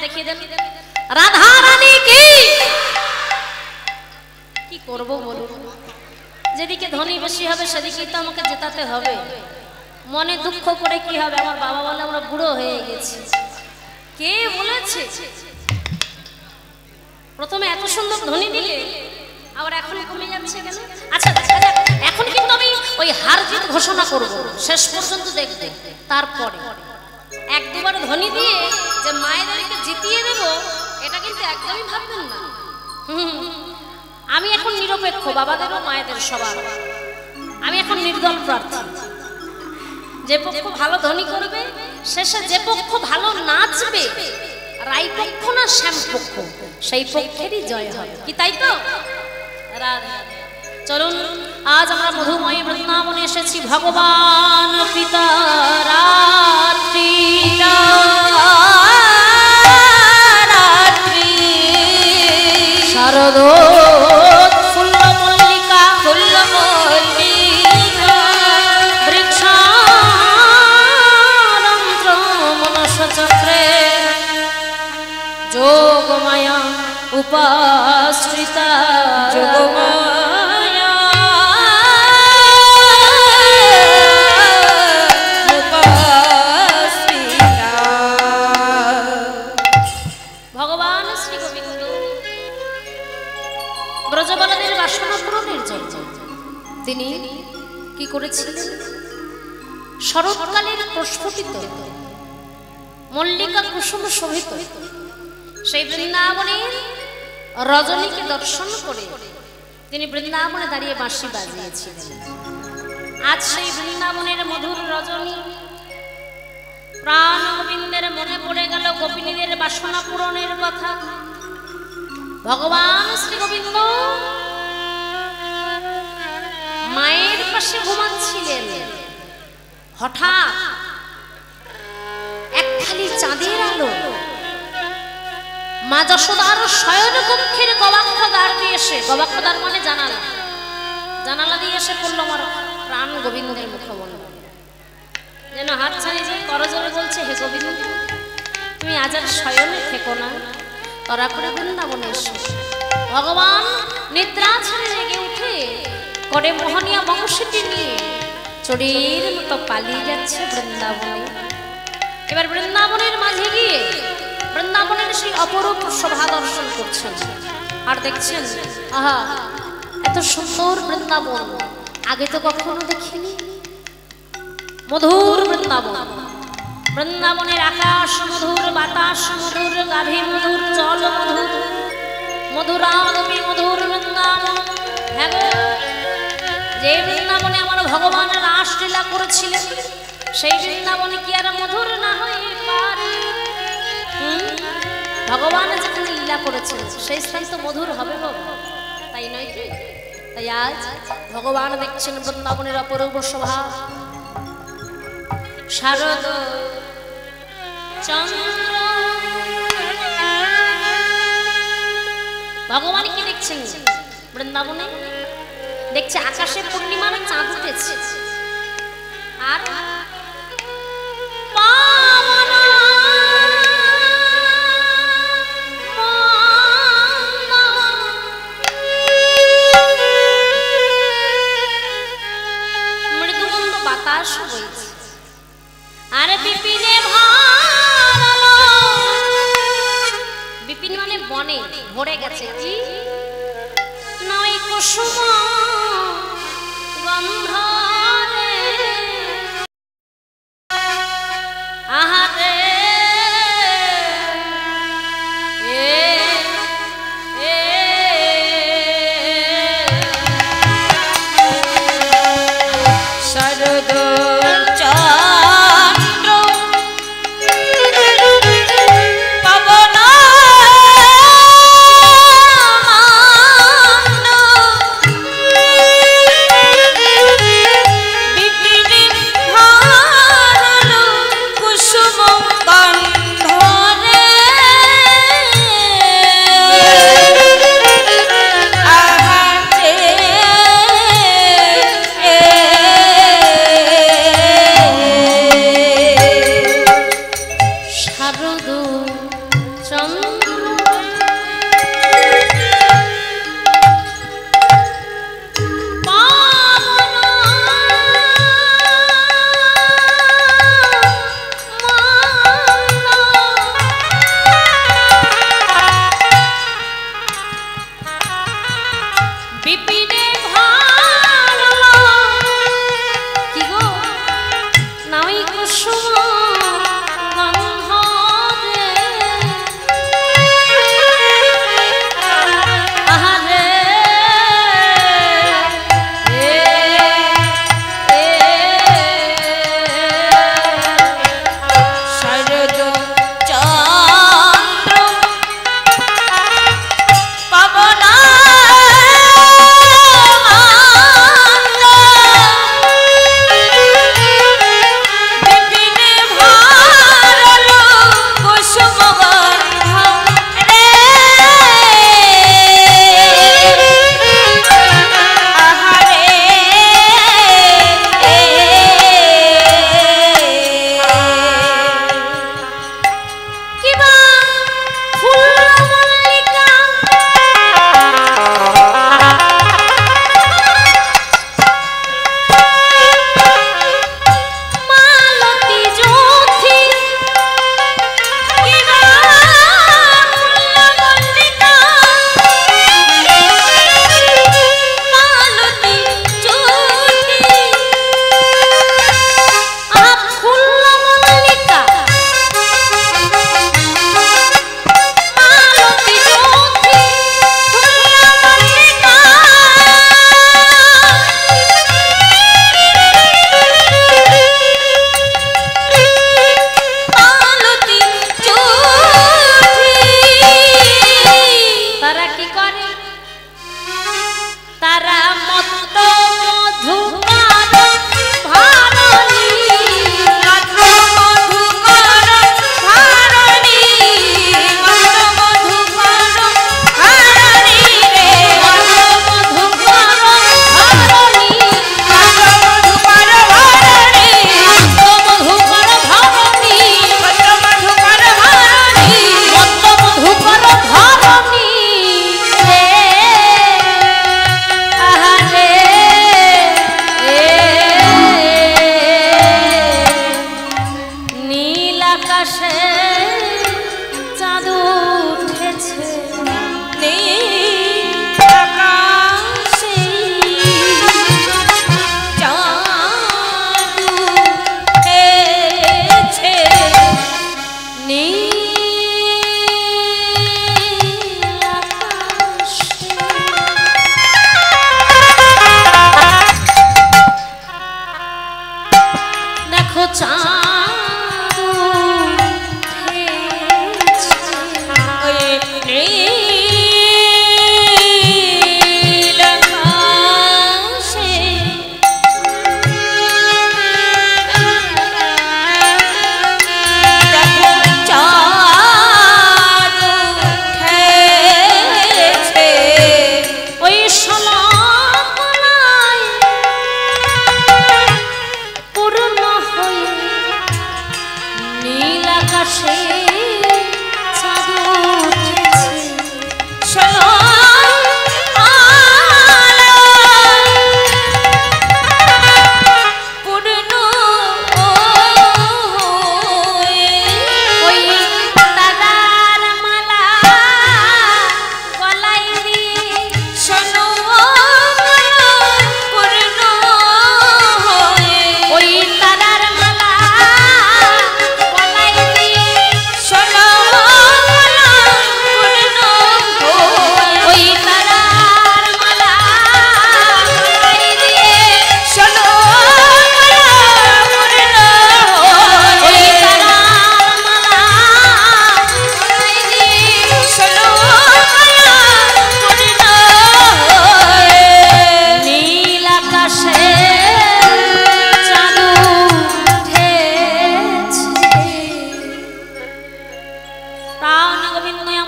দেখিয়ে দেন রাধা রানী কি করব বলুন, যেদিকে ধনী বেশি হবে সেদিকেই তো আমাকে জেতাতে হবে। মনে দুঃখ করে কি হবে, আমার বাবা বলে আমরা বুড়ো হয়ে গেছি। কে বলেছে? প্রথমে এত সুন্দর ধনী দিলে আবার এখন কমে যাচ্ছে কেন? আচ্ছা দেখা যাক, এখন কিন্তু আমি ওই হার জিত ঘোষণা করব, শেষ পর্যন্ত দেখতে। তারপরে এক দুবার ধনী দিয়ে যে মায়েদেরকে জিতিয়ে দেব এটা কিন্তু একদমই ভাববেন না। আমি এখন নিরপেক্ষ, বাবাদেরও মায়েদের সবার। আমি এখন নির্দল প্রার্থী। যে পক্ষ ভালো ধনী করবে, শেষে যে পক্ষ ভালো নাচবে, রাই পক্ষ না শ্যাম পক্ষ, সেই পক্ষেরই জয় হবে। কি তাই তো? চলুন আজ আমরা মধুময় বৃন্দাবনে এসেছি ভগবান পিতা রাত্রি শারদ ফুল্ল মল্লিকা ফুল্ল মল্লিকা বৃক্ষারন্ধ্র মনস চক্রে যোগমায়া উপাশ্রিতা যোগমায়া উপাশ্রিতা। ভগবান শ্রী গোবিন্দ ব্রজবালাদের বাসনা পূরণের জন্য তিনি কি করেছিলেন? শরৎকালের প্রস্ফুটিত মল্লিকা কুসুম শোভিত সেই বৃন্দাবনের রজনীকে দর্শন করে তিনি বৃন্দাবনে দাঁড়িয়ে বাঁশি বাজিয়েছিলেন। আজ সেই বৃন্দাবনের মধুর রজনী প্রাণ গোবিন্দের মনে পড়ে গেল গোপিনীদের বাসনা পূরণের কথা। ভগবান শ্রী গোবিন্দ মায়ের পাশে ঘুমাচ্ছিলেন, হঠাৎ একখালি চাঁদের আলো মা যশোদার শয়ন কক্ষের গবাক্ষদ্বার দিয়ে এসে, গবাক্ষদ্বার মানে জানালা, জানালা দিয়ে এসে পড়লো আমার প্রাণ গোবিন্দের মুখমণ্ডল। যেন হাত ছাড়িয়ে যে করজোরে বলছে, হে গোবিন্দ তুমি আজ আর শয়নে থেকো না, তরা করে বৃন্দাবনে এসো। ভগবান নিদ্রা ছেড়ে জেগে উঠে করে মোহনীয় বংশীটি নিয়ে চড়ির মতো পালিয়ে যাচ্ছে বৃন্দাবনে। এবার বৃন্দাবনের মাঝে গিয়ে বৃন্দাবনের সেই অপরূপ শোভা দর্শন করছেন আর দেখছেন, আহা এত সুন্দর বৃন্দাবন আগে তো কখনো দেখিনি। মধুর বৃন্দাবন, বৃন্দাবনের আকাশ মধুর, বাতাস মধুর, গাভী মধুর, জল মধুর, মধুরানবী মধুর বৃন্দাবন। হ্যাঁ গো, যে বৃন্দাবনে আমার ভগবান রাসলীলা করেছিলেন সেই বৃন্দাবনে কি আর মধুর না হয়ে পারে? ভগবান যেখানে লীলা করেছেন সেই স্থান তো মধুর হবে বাবা, তাই নয় কি? তাই আজ ভগবান দেখছেন বৃন্দাবনের অপূর্ব শোভা। শারদ চন্দ্র ভগবান কি দেখছেন বৃন্দাবনে? দেখছে আকাশে পূর্ণিমার চাঁদ উঠেছে, আর মৃদুমন্দ বাতাস বইছে, আর বিপিনে ভরালো, বিপিন মানে বনে ভরে গেছে কি নয় কুসুম গন্ধ রে, আহারে শরদ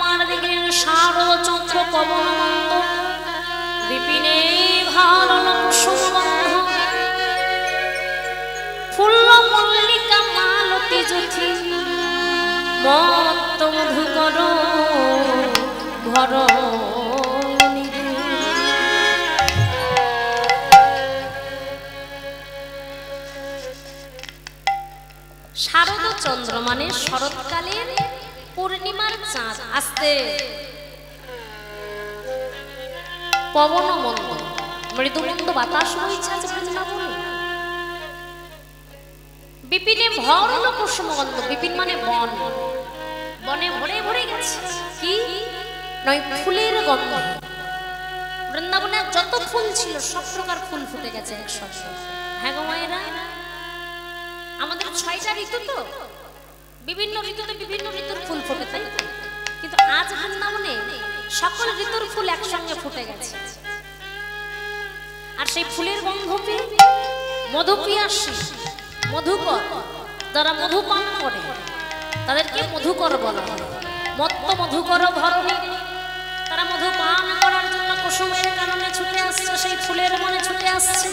আমার দিলেন শারদ চন্দ্র পবন মন্দ বিপিনে ভারল কুসুম গন্ধ ফুল মল্লিকা মালতী জ্যোতি মত্ত মধুকর ঘর শারদ চন্দ্র মানে শরৎকালের পূর্ণিমার চাঁদ আসতে পবন মন্দ মৃদুমন্দ বাতাস বইছে বৃন্দাবনে বিপিনে ভরল কুসুমগন্ধ বিপিন মানে বন বনে ভরে ভরে গেছে কি নয় ফুলের গন্ধ বৃন্দাবনে যত ফুল ছিল সব প্রকার ফুল ফুটে গেছে একসাথে হ্যাঁ গো মায়েরা আমাদের 6টা ঋতু তো বিভিন্ন ঋতুতে বিভিন্ন ঋতুর ফুল ফুটে তাই কিন্তু আজ বৃন্দাবনে সকল ঋতুর ফুল একসঙ্গে ফুটে গেছে আর সেই ফুলের গন্ধ পেয়ে মধুপিয়াসী মধুকর যারা মধু পান করে তাদেরকে মধুকর বলা হয় মত্ত মধুকর ধরনে তারা মধু পান করার জন্য কুসুমের কারণে ছুটে আসছে সেই ফুলের মনে ছুটে আসছে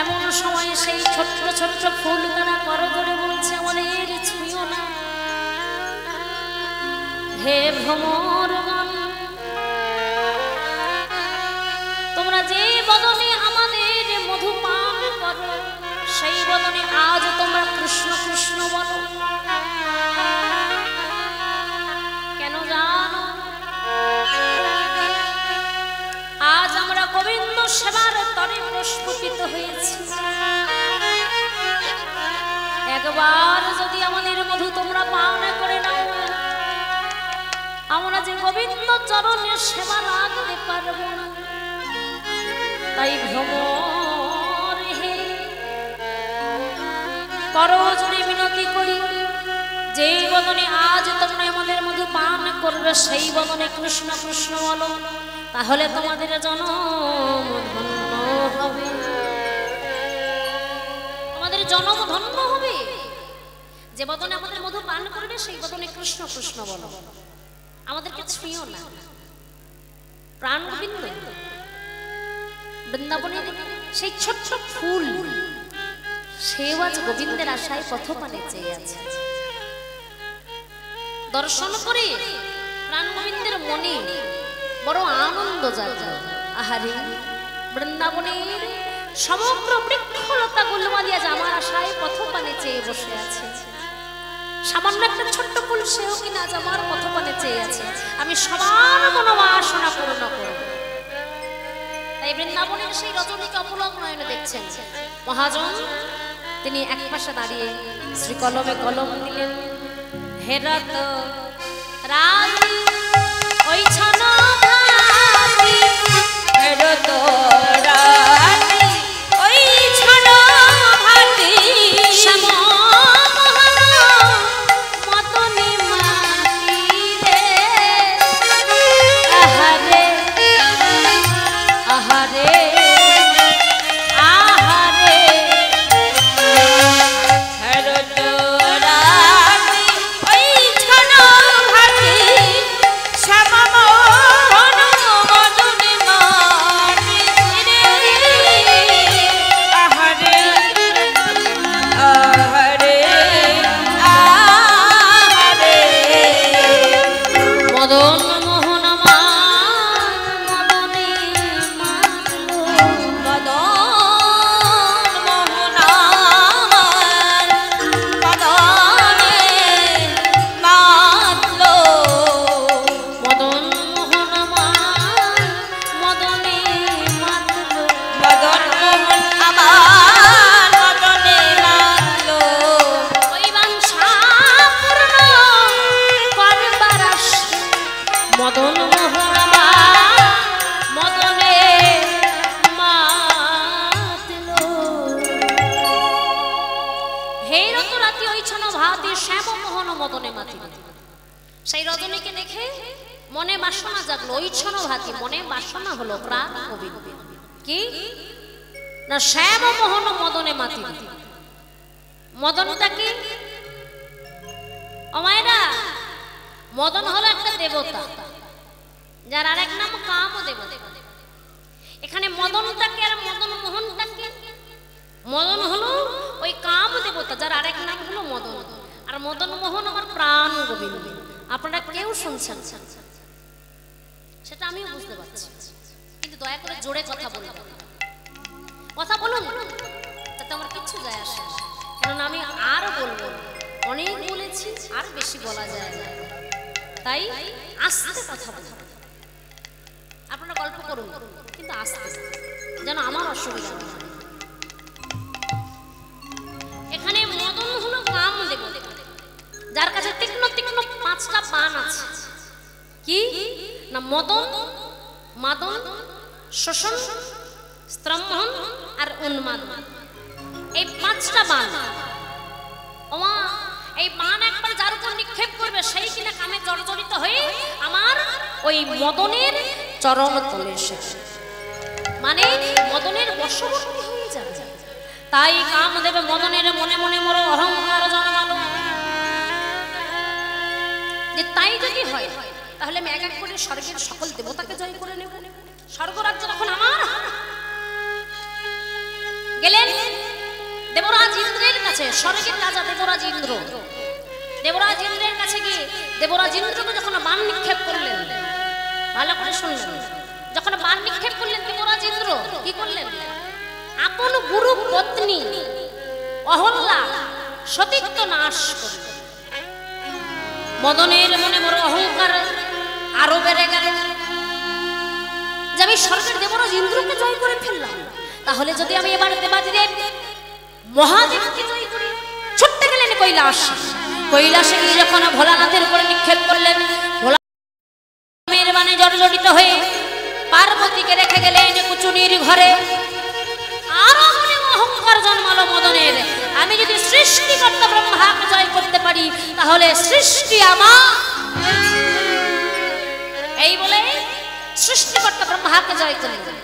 এমন সময় সেই ছোট্ট ছোট্ট ফুল তারা করজোড়ে বলছে আমাদের ছুঁয়ো না হে ভ্রমরগণ তোমরা যে বদনে আমাদের মধু পান করো সেই বদনে আজ তোমরা কৃষ্ণ কৃষ্ণ বলো কেন জানো আজ আমরা গোবিন্দ সেবার তরে প্রস্ফুটিত হয়েছি একবার যদি আমাদের মধু তোমরা পান করে নাও আমরা যে গোবিন্দ চরণের সেবা রাখতে পারবো না তাই ভ্রমর হে করজোড়ে মিনতি করি যেই বদনে আজ তোমরা আমাদের মধু পান করবে সেই বদনে কৃষ্ণ কৃষ্ণ বলো তাহলে তোমাদের জন্ম ধন্য হবে তোমাদের জন্ম ধন্য হবে যে বদনে আমাদের মধু পান করবে সেই বদনে কৃষ্ণ কৃষ্ণ বলো আমাদেরকে ছুঁয়ো না প্রাণ গোবিন্দ বৃন্দাবনের সেই ছোট্ট ফুল সেও আজ গোবিন্দের আশায় পথপানে চেয়ে আছে দর্শন করে প্রাণ গোবিন্দের মনে বড় আনন্দ জাগে আহারে বৃন্দাবনের সমগ্র বৃক্ষলতা গুলমালি আজ আমার আশায় পথপানে চেয়ে বসে আছে সামান্য একটা ছোট্ট ফুল সেও কিনা আজ আমার পথপানে চেয়ে আছে আমি সবার মনোবাসনা পূর্ণ করব তাই বৃন্দাবনের সেই রজনীকে অপলক নয়নে দেখছেন মহাজন তিনি এক পাশে দাঁড়িয়ে শ্রী কলমে কলম দিলেন হেরত রাজি ওই ছানা ভাতি হেরত রাজি ওই ছানা ভাতি শ্যামা সেই রজনীকে দেখে মনে বাসনা জাগলো ঐচ্ছন ভাতি মনে বাসনা হলো প্রাণ গোবিন্দ কি না শ্যাম মোহন মদনে মাতি মদনটা কি ও মায়েরা মদন হলো একটা দেবতা, যার আরেক নাম কাম দেবতা। এখানে মদনটাকে আর মদন মোহনটাকে, মদন হলো ওই কাম দেবতা, যার আরেক নাম হলো মদন, আর মদন মোহন আমার প্রাণ গোবিন্দ। আপনারা কেউ শুনছেন সেটা আমিও বুঝতে পারছি, কিন্তু দয়া করে জোরে কথা বলুন, কথা বলুন, তাতে আমার কিচ্ছু যায় আসে না। কারণ আমি আর বলবো, অনেক বলেছি, আর বেশি বলা যায় না, তাই আস্তে কথা বলুন। আপনারা গল্প করুন, কিন্তু আস্তে আস্তে, যেন আমার অসুবিধা না হয়। এখানে মদন হলো কাম দেবতা, যার কাছে তীক্ষ্ণ তীক্ষ্ণ 5টা বাণ আছে। কি না? মদন, মাদন, শোষণ, স্তম্ভন আর উন্মাদ। এই 5টা বাণ, ওমা এই বাণ একবার যার উপর নিক্ষেপ করবে, সেই কিনা কামে জর্জরিত হয়ে আমার ওই মদনের চরণ তলে এসেছে, মানে মদনের বশবর্তী হয়ে যাবে। তাই কামদেব মদনের মনে মনে মোর অহংকার জন্মালো। যে তাই যদি হয়, তাহলে আমি এক এক করে স্বর্গের সকল দেবতাকে জয় করে নেব, স্বর্গরাজ্য তখন আমার। গেলেন দেবরাজ ইন্দ্রের কাছে, স্বর্গের রাজা দেবরাজ ইন্দ্র। দেবরাজ ইন্দ্রের কাছে গিয়ে দেবরাজ ইন্দ্রকে যখন বাণ নিক্ষেপ করলেন, ভালো করে শুনলেন, যখন বাণ নিক্ষেপ করলেন দেবরাজ ইন্দ্র কি করলেন? আপন গুরু পত্নী অহল্যা সতীত্ব নাশ করলেন। মদনের মনে বড় অহংকার আরো বেড়ে গেল, যে আমি স্বর্গের দেবরাজ ইন্দ্রকে জয় করে ফেললাম, তাহলে যদি আমি এবার দেবাদিদেব মহাদেবকে জয় করি। ছুটতে গেলেন কৈলাস, কৈলাসে গিয়ে যখন ভোলানাথের উপরে নিক্ষেপ করলেন, ভোলানাথের বাণে জর্জরিত হয়ে পার্বতীকে রেখে গেলেন কুচুনির ঘরে। আরো মনে অহংকার জন্মালো মদনের, আমি যদি সৃষ্টিকর্তা ব্রহ্মাকে জয় করতে পারি, তাহলে সৃষ্টি আমার। এই বলে সৃষ্টিকর্তা ব্রহ্মাকে জয় করলেন।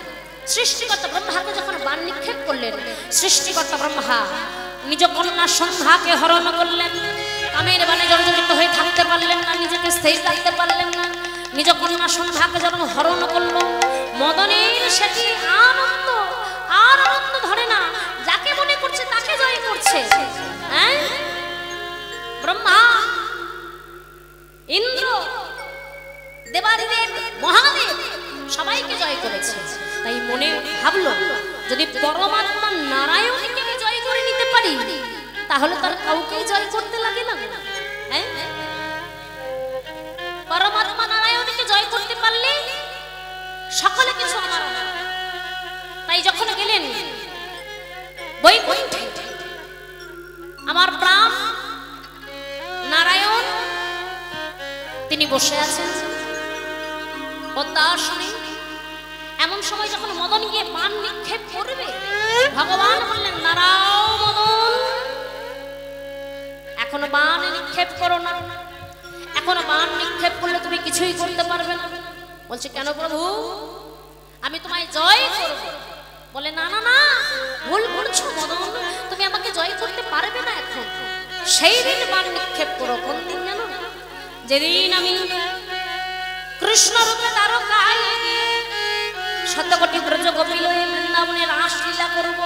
সৃষ্টিকর্তা ব্রহ্মাকে যখন বাণ নিক্ষেপ করলেন, সৃষ্টিকর্তা ব্রহ্মা নিজ কন্যা সন্ধ্যাকে হরণ করলেন। কামের বাণে জর্জরিত হয়ে থাকতে পারলেন না, নিজেকে স্থির রাখতে পারলেন না, নিজ কন্যা সন্ধ্যাকে যখন হরণ করলো, মদনের সেটি আনন্দ, আর আনন্দ ধরে না, যাকে মনে করছে তাকে জয় করছে। হ্যাঁ, ব্রহ্মা, ইন্দ্র, দেবাদিদেব, মহাদেব সবাইকে জয় করেছে। তাই মনে ভাবলো, যদি পরমাত্মা নারায়ণকে জয় করে নিতে পারি, তাহলে তার কাউকেই জয় করতে লাগে না। হ্যাঁ, পরমাত্মা নারায়ণকে জয় করতে পারলে সকলে কিছু আমার। তাই যখন গেলেন বৈকুণ্ঠে, আমার প্রাণ নারায়ণ তিনি বসে আছেন পদ্মাসনে। এমন সময় যখন মদন গিয়ে বাণ নিক্ষেপ করবে, ভগবান বললেন, নারাও মদন, এখনো বাণ নিক্ষেপ করো না, এখনো বাণ নিক্ষেপ করলে তুমি কিছুই করতে পারবে না। বলছে, কেন প্রভু? আমি তোমায় জয় করব। বলে, না না না, ভুল করছো মদন, তুমি আমাকে জয় করতে পারবে না এখন। সেই দিন বাণ নিক্ষেপ করো। কোন দিন জানো? যেদিন আমি কৃষ্ণ রূপে দ্বারকায় শতকোটি ব্রজ গোপী লয়ে বৃন্দাবনে রাসলীলা করব,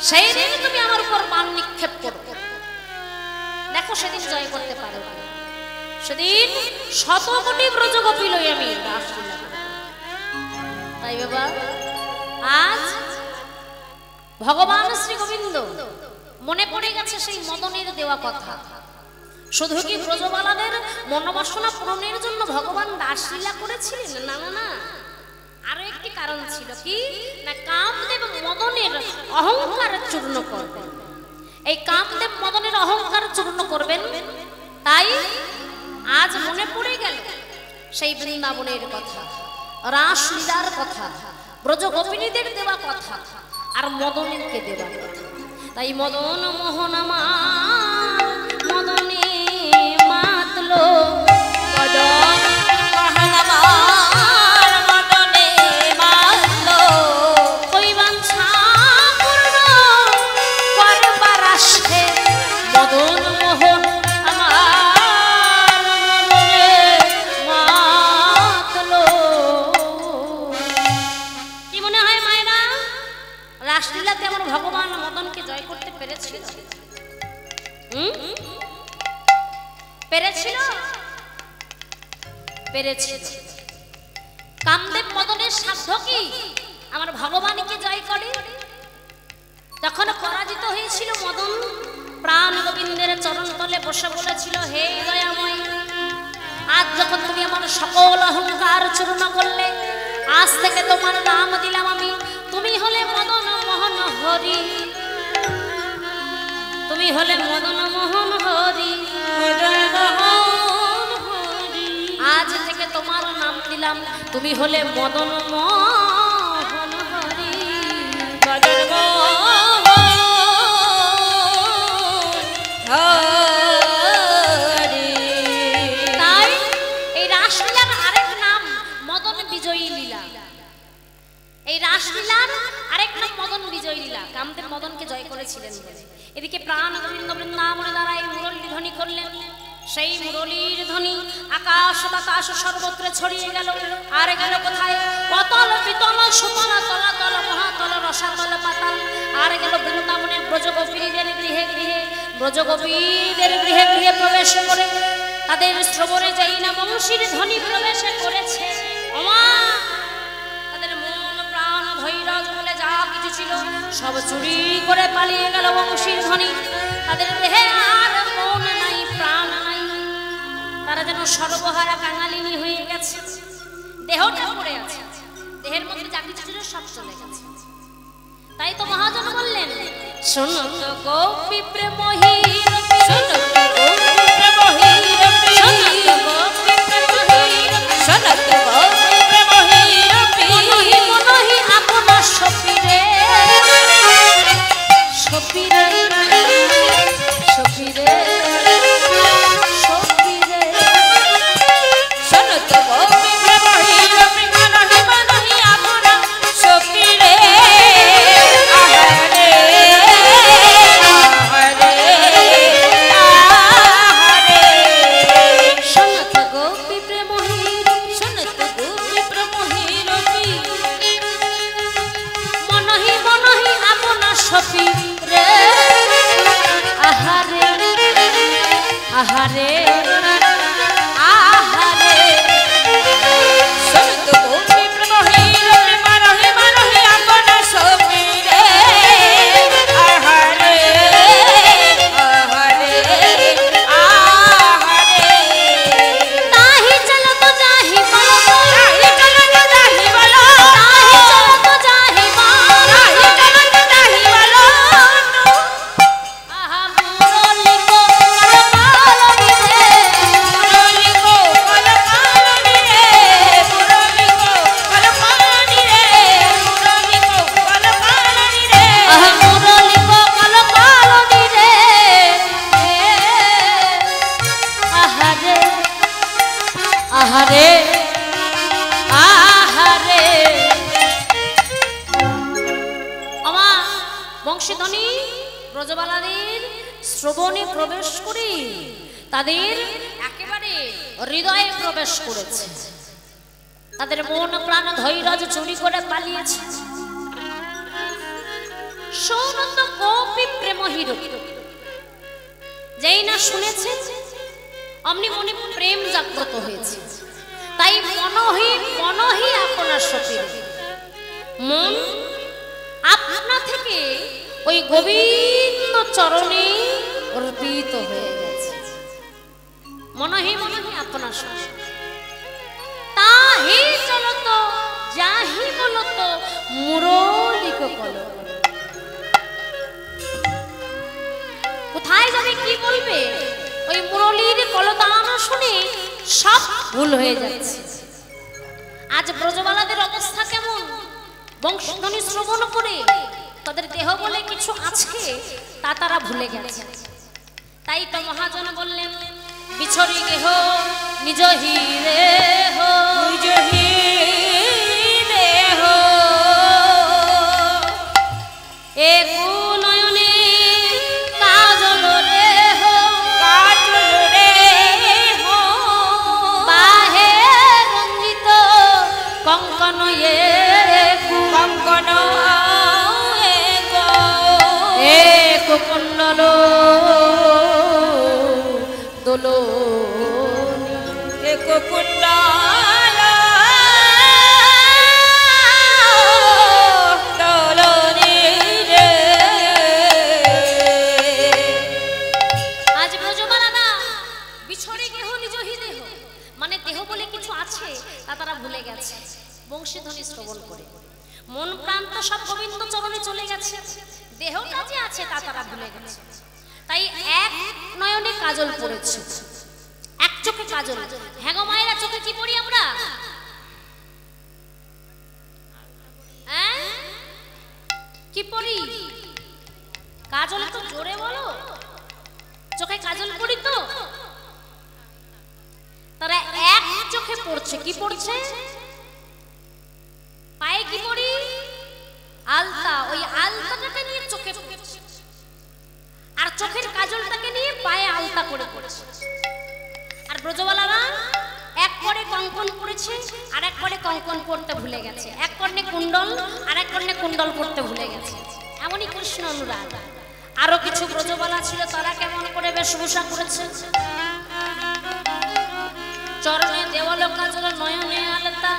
সেই দিন তুমি আমার উপর বাণ নিক্ষেপ করো। দেখো সেদিন জয় করতে পারো। সেদিন শতকোটি ব্রজ গোপী লয়ে আমি রাসলীলা করব। তাই বাবা, আজ ভগবান শ্রী গোবিন্দ মনে পড়ে গেছে সেই মদনের দেওয়া কথা। শুধু কি ব্রজবালাদের মনোবাসনা পূরণের জন্য ভগবান রাসলীলা করেছিলেন? না না না, আরো একটি কারণ ছিল। কি না, কামদেব মদনের অহংকার চূর্ণ করবেন। এই কামদেব মদনের অহংকার চূর্ণ করবেন, তাই আজ মনে পড়ে গেল সেই বৃন্দাবনের কথা, রাসলীলার কথা, ব্রজ গোপিনীদের দেওয়া কথা, আর মদনেরকে দেওয়া কথা। তাই মদন মোহন আমার মদনে মাতলো, মদন মোহন আমার মদনে মাতলো, ওই বাঞ্ছা পূর্ণ করবার আসে মদন মোহন আমার পেরেছিল? পেরেছিল। কামদেব মদনের সাধ্য কি আমার ভগবানকে জয় করে? যখন পরাজিত হয়েছিল মদন প্রাণ গোবিন্দের চরণ তলে বসে বলেছিল, হে দয়াময়, আজ যখন তুমি আমার সকল অহংকার চূর্ণ করলে, আজ থেকে তোমার নাম দিলাম আমি, তুমি হলে মদন মোহন হরি, তুমি হলে মদন মোহন হরি, আজ থেকে তোমার নাম দিলাম, তুমি হলে মদন মোহন হরি। তাই এই রাসলীলার আরেক নাম মদন বিজয়ী লীলা। এই রাসলীলার আরেক নাম মদন বিজয়ী লীলা। কামদেব মদনকে জয় করেছিলেন। এদিকে প্রাণ গোবিন্দ বৃন্দাবনে দ্বারা এই মুরলী ধ্বনি করলেন। সেই মুরলীর ধ্বনি আকাশ বাতাস সর্বত্র ছড়িয়ে গেল। আর গেল কোথায়? অতল পিতল সুতল তলাতল মহাতল রসাতল পাতাল। আর গেল বৃন্দাবনের ব্রজগোপীদের গৃহে গৃহে, ব্রজগোপীদের গৃহে গৃহে প্রবেশ করে তাদের শ্রবণে যাই না বংশীর ধ্বনি প্রবেশ করেছে। ওমা, তাদের মন প্রাণ ধৈর্য বলে যা কিছু ছিল সব চুরি করে পালিয়ে গেল বংশীর ধ্বনি। তাদের দেহে আর মন নাই, প্রাণ নাই, তারা যেন সর্বহারা কাঙালিনী হয়ে গেছে। দেহটা পড়ে আছে, দেহের মধ্যে যা কিছু ছিল সব চলে গেছে। তাই তো মহাজন বললেন, শোনো তো গোপী প্রেমহীন, শোনো তো গোপী প্রেমহীন, শোনো তো গোপী প্রেমহীন, শোনো তো গোপী প্রেমহীন, মনহি মনহি আপনা সপিরে, সপিরে, সপিরে, সপিরে, শোনো তো গোপী প্রেমহীন, মনহি মনহি আপনা সপিরে। আহারে আহারে শোনো তো গোপী প্রেমহীন, মনহি মনহি আপনা সপিরে। আহারে আহারে আহারে তাহি চলো তো যাহি বলো, তাহি চলো তো যাহি বলো, তাহি চলো তো যাহি বলো, তাহি চলো তো যাহি বলো। আহা মুরলী গো কলকালনি রে, মুরলী গো কলকালনি রে, মুরলী গো কলকালনি রে, মুরলী গো কলকালনি রে, আহা মুরলী গো কলকালনি রে। আহারে আহারে আহারে আমা বংশীধ্বনি ব্রজবালাদের শ্রবণে প্রবেশ করে তাদের একেবারে হৃদয়ে প্রবেশ করেছে। তাদের মন প্রাণ ধৈর্য চুরি করে পালিয়েছে। শোনো তো গোপী প্রেমহীন, যেই না শুনেছে অমনি মনে প্রেম জাগ্রত হয়েছে। তাই মনহি মনহি আপনার সপিরে, মন আপনা থেকে ওই গোবিন্দ চরণে অর্পিত হয়ে গেছে। মনহি মনহি আপনার সপিরে তাহি চলত যাহি বলত মুরলিক কল। কোথায় যাবে, কি বলবে? ওই মুরলীর কলতান শুনে সব ভুল হয়ে যাচ্ছে। আজ ব্রজবালাদের অবস্থা কেমন? বংশধ্বনি শ্রবণ করে তাদের দেহ বলে কিছু আছে তা তারা ভুলে গেছে। তাই তো মহাজন বললেন, বিছরি গেহ নিজ হিরে হো, নিজ হিরে হো, এ কুনয়নে কাজল রে হো, কাজল রে হো, বাহে রঞ্জিত কঙ্কন এ কঙ্কন এক কুণ্ডল দোলো কুকুন্ডল আজ ব্রজবালারা বিছড়ে গেহ নিজ হি দেহ, মানে দেহ বলে কিছু আছে তা তারা ভুলে গেছে বংশীধ্বনি শ্রবণ করে। মন প্রাণ তো সব গোবিন্দ চরণে চলে গেছে, দেহটা যে আছে তা তারা ভুলে গেছে। তাই এক নয়নে কাজল পড়েছে, এক চোখে কাজল। হ্যাঁ গো মায়েরা, চোখে কি পড়ি আমরা? হ্যাঁ কি পড়ি? কাজল তো জোরে বলো। চোখে কাজল পড়ি তো। তারা এক চোখে পড়ছে। কি পড়ছে? পায়ে কি পড়ি? আলতা। ওই আলতাটাকে নিয়ে চোখে পড়ছে, আর চোখের কাজলটাকে নিয়ে পায়ে আলতা করে পড়ছে। আর ব্রজবালারা এক করে কঙ্কন পড়েছে, আর এক করে কঙ্কন পড়তে ভুলে গেছে। এক কর্ণে কুণ্ডল, আর এক কর্ণে কুণ্ডল পড়তে ভুলে গেছে। এমনই কৃষ্ণ অনুরাগ। আরো কিছু ব্রজবালা ছিল, তারা কেমন করে বেশভূষা করেছে। চরণে দেওয়াল কাজল, নয়নে আলতা,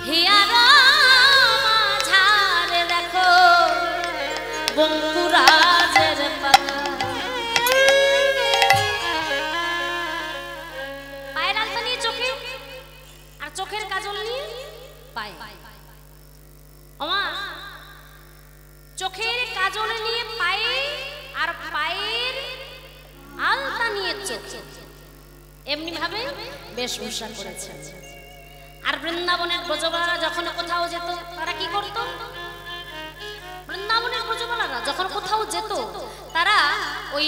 হিয়ার মাঝারে দেখো বঙ্কুরাজের পাতা। পায়ের আলতা নিয়ে চোখে, আর চোখের কাজল নিয়ে পায়ে। ওমা, চোখের কাজল নিয়ে পায়ে, আর পায়ের আলতা নিয়ে চোখে, এমনি ভাবে বেশভূষা করেছে। আর বৃন্দাবনের ব্রজবালারা যখন কোথাও যেত, তারা কি করত? বৃন্দাবনের ব্রজবালারা যখন কোথাও যেত, তারা ওই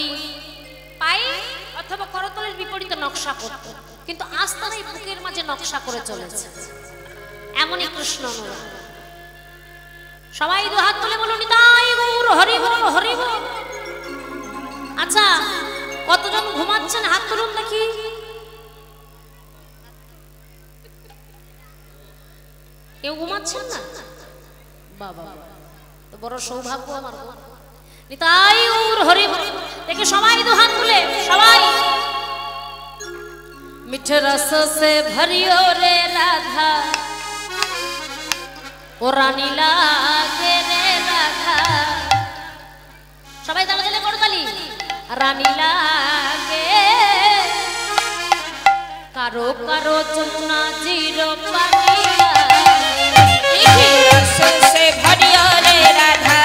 পায়ে অথবা করতলের বিপরীতে নকশা করত, কিন্তু আজ তারা এই বুকের মাঝে নকশা করে চলেছে। এমনই কৃষ্ণ অনুরাগ। সবাই দু হাত তুলে বলুন নিতাই গৌর হরি বল, হরি বল। আচ্ছা, কতজন ঘুমাচ্ছেন হাত তুলুন দেখি। কেউ ঘুমাচ্ছেন না? বাবা, তো বড় সৌভাগ্য আমার। নিতাই গৌর হরি বল। দেখে সবাই দু হাত তুলে, সবাই। মিঠে রস সে ভরিও রে রাধা, ও রানী লাগে রে রাধা। সবাই তালে তালে করতালি। রানী লাগে কারো কারো যমুনা জির পানি से भरियो रे राधा,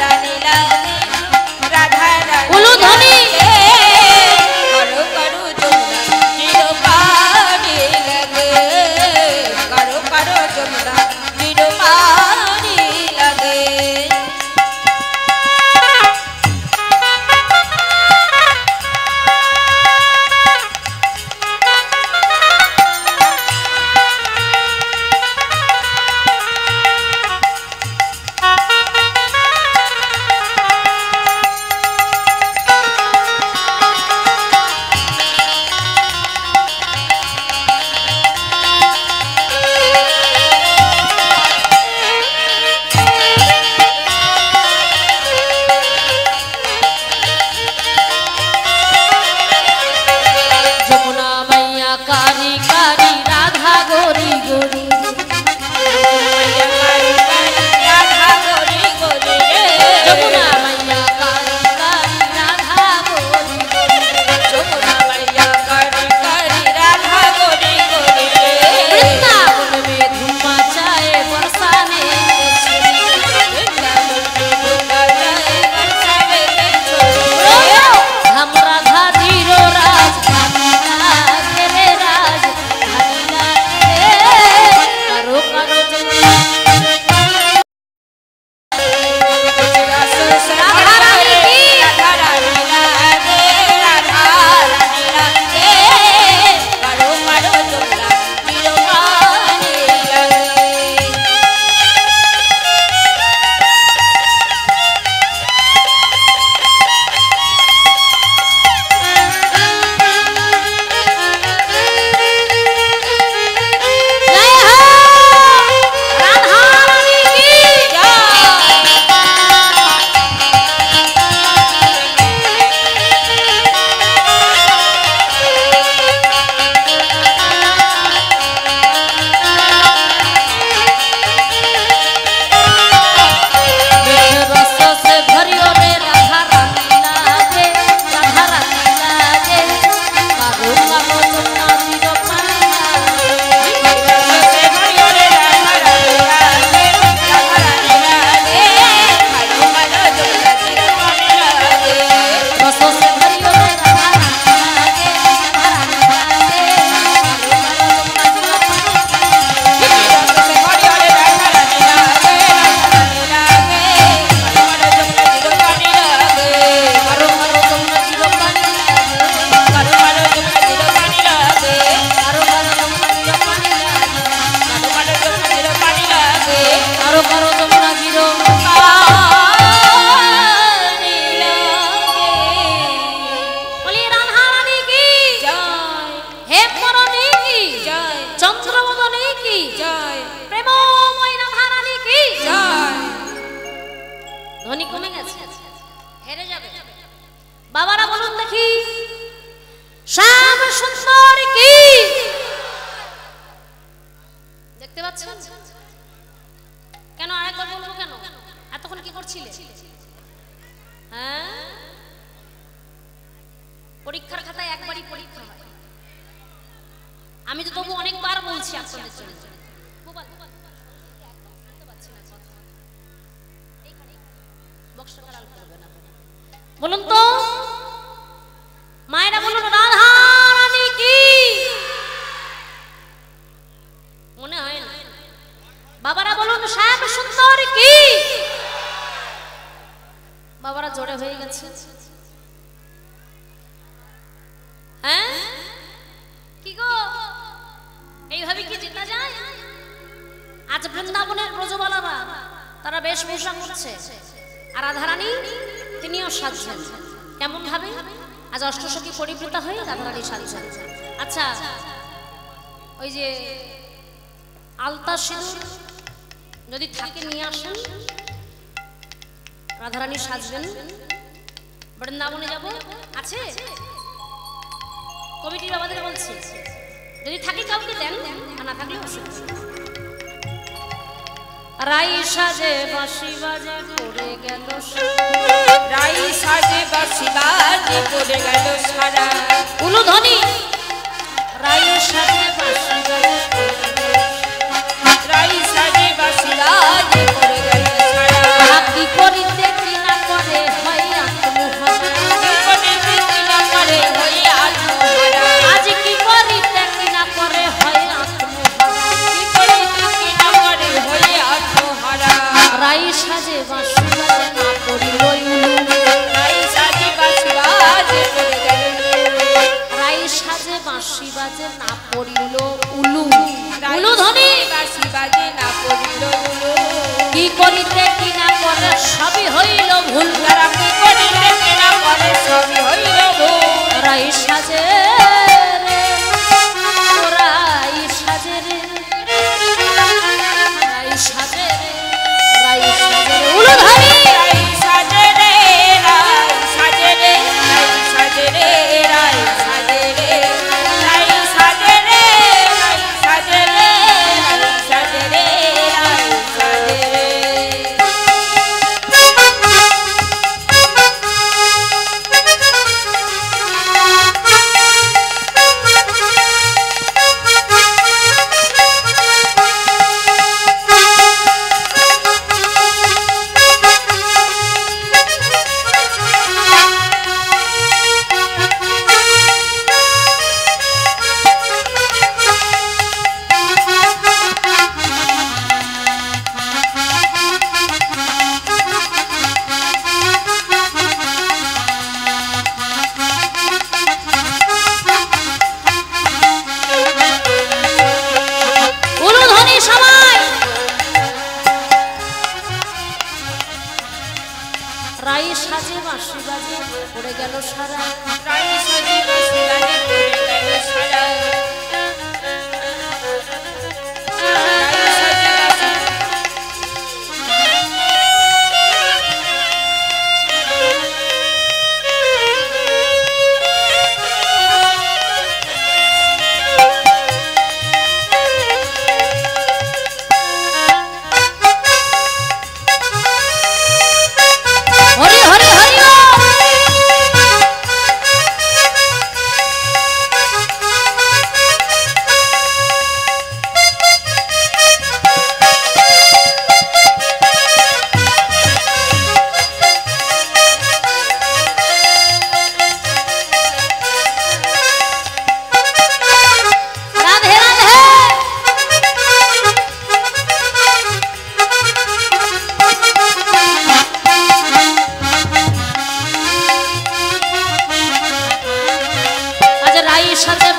रानी लागे राधा रानी उलूध्वनि करो करो जमुना जिरो पानी लगे, करो करो जमुना जिरो पानी लगे। বাবারা বলুন দেখি শ্যাম সুন্দর কি দেখতে পাচ্ছেন? কেন আরেকবার বলবো কেন? এতক্ষণ কি করছিলে? হ্যাঁ, পরীক্ষার খাতায় একবারই পরীক্ষা হয়। আমি তো তবু অনেকবার বলছি আপনাদের জন্য। বলুন তো মায়েরা বলুন রাধা রানী কি? মনে হয় না। বাবারা বলুন শ্যাম সুন্দর কি? বাবারা জোরে হয়ে গেছে। হ্যাঁ কি গো, এইভাবে কি জেতা যায়? আজ বৃন্দাবনের ব্রজবালারা তারা বেশভূষা করছে, আর রাধারানী তিনিও সাজছেন। কেমন ভাবে? আজ অষ্টসখী পরিবৃতা হয়ে রাধারানী সাজছেন। আচ্ছা, ওই যে আলতা সিঁদুর যদি থাকে নিয়ে আসেন, রাধারানী সাজবেন, বৃন্দাবনে যাব। আছে? কমিটির বাবাদের বলছে যদি থাকে কাউকে দেন, আর না থাকলে অসুবিধা। রাই সাজে বাঁশি বাজে পড়ে গেল, রাই সাজে বাঁশি বাজে পড়ে গেল সারা। উলুধ্বনি। রাই সাজে বাঁশি বাজে, রাই সাজে বাঁশি বাজে পড়ে গেল সারা। কি করিতে কি না করে হয় আত্মহারা, কি করিতে কি না করে হয় আত্মহারা। আজ কি করিতে কি না করে হয় আত্মহারা, কি করিতে কি না করে হয় আত্মহারা। রাই সাজে বাঁশি বাজে না পড়িল উলু, রাই সাজে বাঁশি বাজে পড়ে গেল, রাই সাজে বাঁশি বাজে না পড়িল উলু। উলুধ্বনি। বাঁশি বাজে না পড়িল উলু। কি করিতে কি না করে সবই হইল ভুল, তারা কি করিতে কি না করে সবই হইল ভুল। রাই সাজে রে, রাই সাজে রে, রাই সাজে রে, রাই সাজে রে। উলুধ্বনি। রাই সাজে রে, রাই সাজে রে, রাই সাজে রে, রাই সাজে রে, রাই সাজে রে, রাই সাজে রে, রাই সাজে রে, রাই সাজে রে।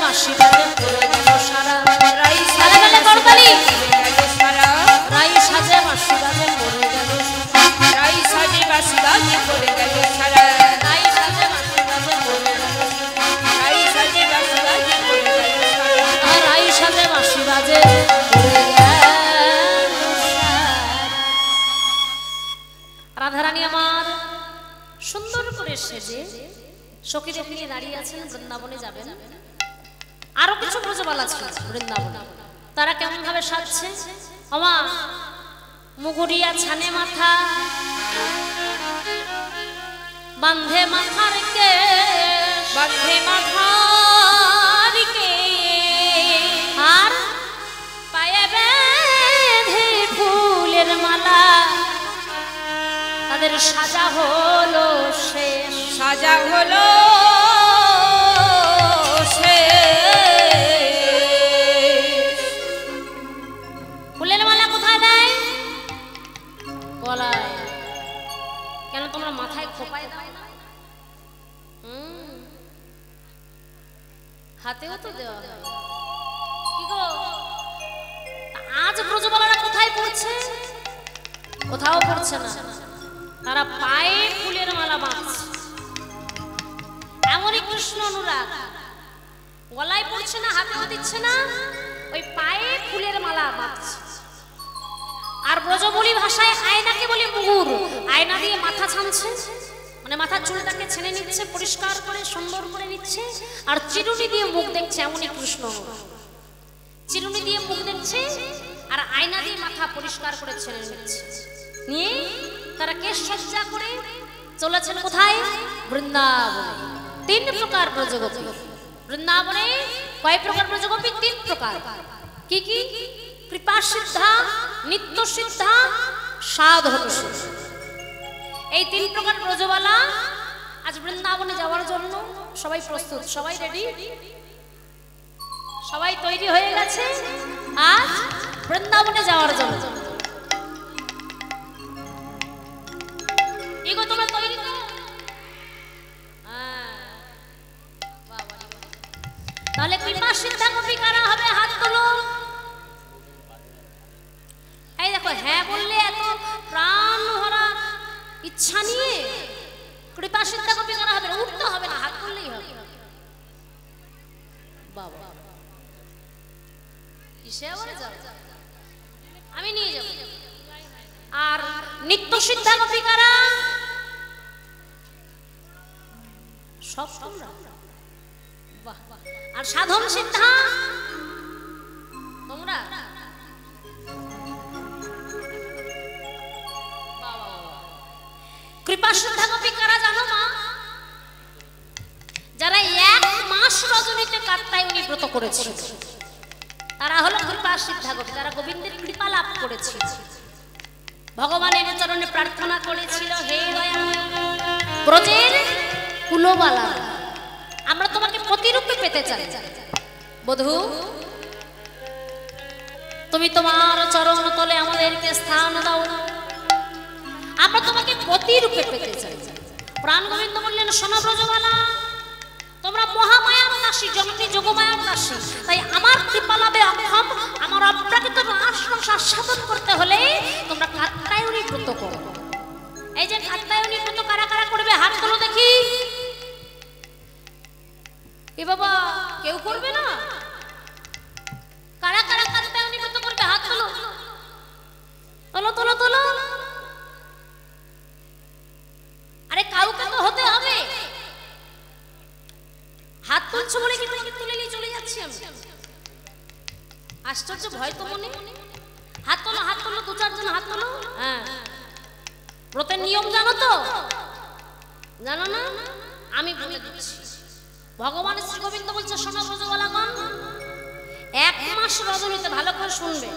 বাঁশি বাজে পড়ে গেল সারা রাই তালে তালে করতালি সারা রাই সাজে বাঁশি বাজে পড়ে গেল রাই সাজে বাঁশি বাজে পড়ে গেল সারা রাই সাজে বাঁশি বাজে পড়ে গেল রাই সাজে বাঁশি বাজে পড়ে গেল সারা আর রাই সাজে বাঁশি বাজে পড়ে গেল রাধারানী আমার সুন্দর করে সেজে সখীদের নিয়ে দাঁড়িয়ে আছেন, বৃন্দাবনে যাবেন। আরো কিছু ব্রজবালা ছিল বৃন্দাবনে, তারা কেমন ভাবে সাজছে, আমা মুগুরিয়া ছানে মাথা বান্ধে মাথার কে বাঁধে মাথার কে আর পায়ে বেঁধে ফুলের মালা, তাদের সাজা হলো শেষ। সাজা হলো ফুলের মালা কোথায় দেয়? গলায়। কেন তোমরা মাথায় খোপায় দাও না? হাতেও তো দেওয়া হয়। কি গো, আজ ব্রজবালারা কোথায় পড়ছে? কোথাও পড়ছে না, তারা পায়ে ফুলের মালা বাঁধছে। এমনই কৃষ্ণ অনুরাগ, গলায় পড়ছে না, হাতেও দিচ্ছে না, ওই পায়ে ফুলের মালা বাঁধছে। আর ব্রজবলি ভাষায় আয়নাকে বলে মুগুর, আয়না দিয়ে মাথা ছানছে, মানে মাথার চুলটাকে ছেড়ে নিচ্ছে, পরিষ্কার করে সুন্দর করে নিচ্ছে, আর চিরুনি দিয়ে মুখ দেখছে। এমনই কৃষ্ণ চিরুনি দিয়ে মুখ দেখছে আর আয়না দিয়ে মাথা পরিষ্কার করে ছেড়ে নিচ্ছে। নিয়ে তারা কেশ সজ্জা করে চলেছেন কোথায়? বৃন্দাবনে। 3 প্রকার ব্রজগোপী বৃন্দাবনে। কয় প্রকার ব্রজগোপী? 3 প্রকার। কি কি? কৃপা সিদ্ধা, নিত্য সিদ্ধা, সাধন সিদ্ধা। এই 3 প্রকার ব্রজবালা আজ বৃন্দাবনে যাওয়ার জন্য সবাই প্রস্তুত, সবাই রেডি, সবাই তৈরি হয়ে গেছে আজ বৃন্দাবনে যাওয়ার জন্য। এগো তোমরা তৈরি তো? তাহলে কৃপা সিদ্ধা গোপী কারা হবে? হাত তোলো। এই দেখো, হ্যাঁ বললে এত প্রাণ ভরা ইচ্ছা নিয়ে কৃপা সিদ্ধা গোপী কারা হবে? উঠতে হবে না, হাত তুললেই হবে। বাবা কিসে আবার যাও, আমি নিয়ে যাব। আর নিত্য সিদ্ধা গোপী কারা? সব তোমরা। বাহ। আর সাধন সিদ্ধা তোমরা? কৃপা সিদ্ধা গোপী কারা জানো মা? যারা 1 মাস রজনীতে কাত্যায়নী ব্রত করেছে তারা হলো কৃপা সিদ্ধা গোপী। তারা গোবিন্দের কৃপা লাভ করেছে, ভগবানের চরণে প্রার্থনা করেছিল, হে দয়াময় ব্রজের কুলবালা, আমরা তোমাকে প্রতিরূপে পেতে চাই। বধূ, তুমি তোমার চরণ তলে আমাদেরকে স্থান দাও, আমরা তোমাকে প্রতিরূপে পেতে চাই। প্রাণ গোবিন্দ বললেন, শোনো ব্রজবালা, তোমরা মহামায়ার দাসী, জগতী যোগমায়ার দাসী, তাই আমার কৃপা লাভে অক্ষম, আমার অপ্রাকৃত রাসরস আস্বাদন করতে হলে তোমরা কাত্যায়নী ব্রত করো। এই যে কাত্যায়নী ব্রত কারা কারা করবে? হাত তোলো দেখি। এ বাবা, কেউ করবে না? কারা কারা কাত্যায়নী ব্রত করবে? হাত তোলো, তোলো তোলো তোলো। আরে কাউকে তো হতে হবে। হাত তুলছো বলে কি তুলে নিয়ে চলে যাচ্ছি আমি? আশ্চর্য, ভয় তো মনে। হাত তোলো, হাত তোলো, 2-4 জন হাত তোলো। হ্যাঁ, ব্রতের নিয়ম জানো তো? জানো না? আমি বলে দিচ্ছি। ভগবান শ্রী গোবিন্দ বলছে, শোনো ব্রজবালাগণ, 1 মাস রজনীতে, ভালো করে শুনবে,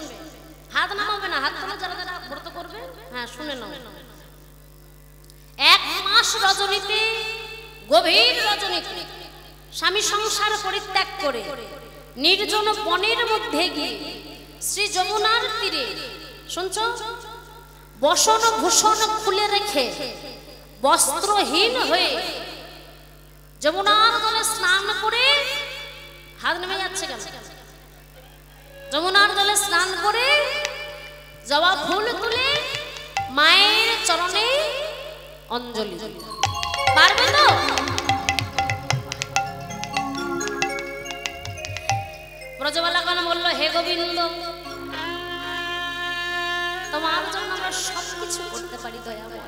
হাত নামাবে না, হাত তোলো যারা যারা ব্রত করবে। হ্যাঁ, শুনে নাও। 1 মাস রজনীতে, গভীর রজনীতে স্বামী সংসার পরিত্যাগ করে নির্জন বনের মধ্যে গিয়ে শ্রী যমুনার তীরে, শুনছো, বসন ভূষণ খুলে রেখে বস্ত্রহীন হয়ে যমুনার জলে স্নান করে হাত নেমে যাচ্ছে কেন? যমুনার জলে স্নান করে জবা ফুল তুলে মায়ের চরণে অঞ্জলি পারবে তো? ব্রজবালাগণ বলল, হে গোবিন্দ, তোমার জন্য আমরা সবকিছু করতে পারি দয়াময়।